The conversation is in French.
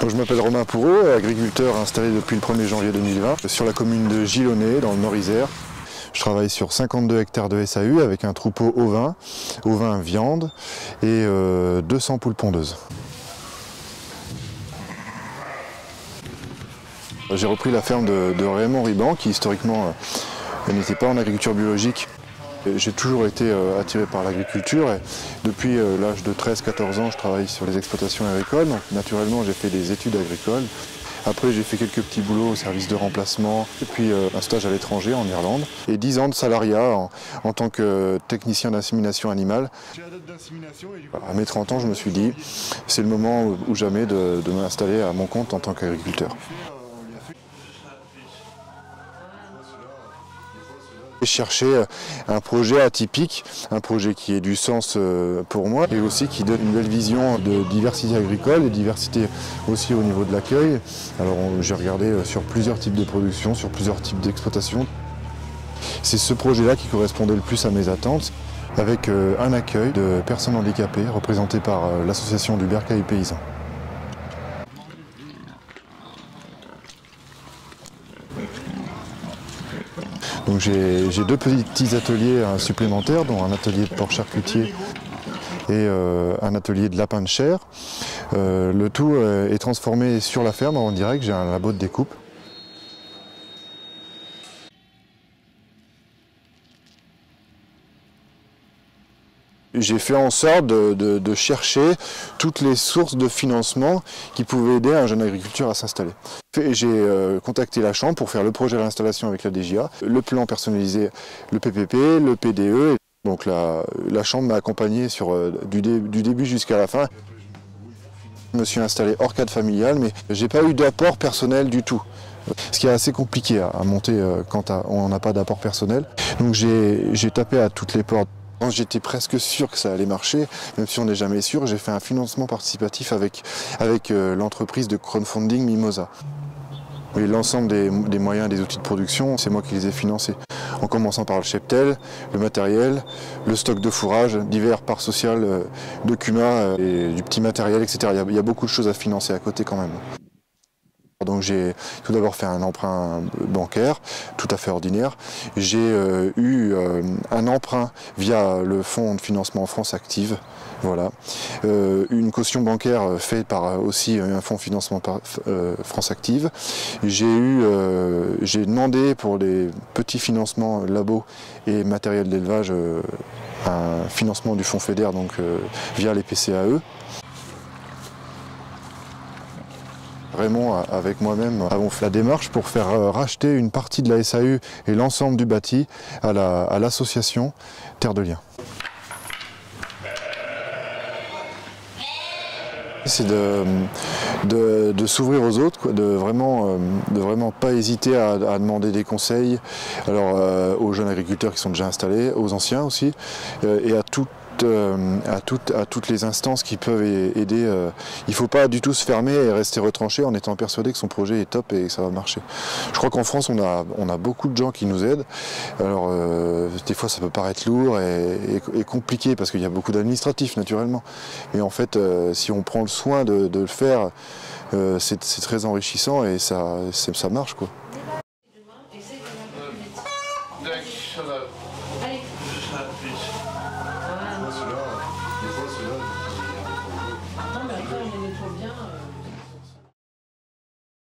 Je m'appelle Romain Pourreau, agriculteur installé depuis le 1er janvier 2020 sur la commune de Gilonnet, dans le Nord-Isère. Je travaille sur 52 hectares de SAU avec un troupeau ovin viande et 200 poules pondeuses. J'ai repris la ferme de Raymond Riban qui historiquement n'était pas en agriculture biologique. J'ai toujours été attiré par l'agriculture et depuis l'âge de 13-14 ans je travaille sur les exploitations agricoles. Donc naturellement j'ai fait des études agricoles. Après j'ai fait quelques petits boulots au service de remplacement et puis un stage à l'étranger en Irlande. Et 10 ans de salariat en tant que technicien d'insémination animale. À mes 30 ans je me suis dit c'est le moment ou jamais de m'installer à mon compte en tant qu'agriculteur. Chercher un projet atypique, un projet qui ait du sens pour moi et aussi qui donne une belle vision de diversité agricole et diversité aussi au niveau de l'accueil. Alors j'ai regardé sur plusieurs types de production, sur plusieurs types d'exploitation. C'est ce projet-là qui correspondait le plus à mes attentes, avec un accueil de personnes handicapées représenté par l'association du Bercail Paysan. Donc j'ai deux petits ateliers supplémentaires, dont un atelier de porc charcutier et un atelier de lapin de chair. Le tout est transformé sur la ferme en direct, j'ai un labo de découpe. J'ai fait en sorte de chercher toutes les sources de financement qui pouvaient aider un jeune agriculteur à s'installer. J'ai contacté la Chambre pour faire le projet d'installation avec la DGA, le plan personnalisé, le PPP, le PDE. Donc la Chambre m'a accompagné du début jusqu'à la fin. Je me suis installé hors cadre familial, mais j'ai pas eu d'apport personnel du tout. Ce qui est assez compliqué à monter quand on n'a pas d'apport personnel. Donc j'ai tapé à toutes les portes. J'étais presque sûr que ça allait marcher, même si on n'est jamais sûr. J'ai fait un financement participatif avec l'entreprise de crowdfunding Mimosa. Et l'ensemble des moyens et des outils de production, c'est moi qui les ai financés. En commençant par le cheptel, le matériel, le stock de fourrage, divers parts sociales de CUMA et du petit matériel, etc. Il y a beaucoup de choses à financer à côté quand même. Donc j'ai tout d'abord fait un emprunt bancaire, tout à fait ordinaire. J'ai eu un emprunt via le fonds de financement France Active, voilà. Une caution bancaire faite par aussi un fonds de financement France Active. J'ai demandé pour les petits financements labos et matériel d'élevage un financement du fonds FEDER, donc via les PCAE. Raymond, avec moi-même, avons fait la démarche pour faire racheter une partie de la SAU et l'ensemble du bâti à l'association Terre de Liens. C'est de s'ouvrir aux autres, de vraiment pas hésiter à demander des conseils aux jeunes agriculteurs qui sont déjà installés, aux anciens aussi, et à toutes les instances qui peuvent aider. Il ne faut pas du tout se fermer et rester retranché en étant persuadé que son projet est top et que ça va marcher. Je crois qu'en France, on a beaucoup de gens qui nous aident. Alors, des fois, ça peut paraître lourd et compliqué parce qu'il y a beaucoup d'administratifs, naturellement. Mais en fait, si on prend le soin de le faire, c'est très enrichissant et ça marche, quoi.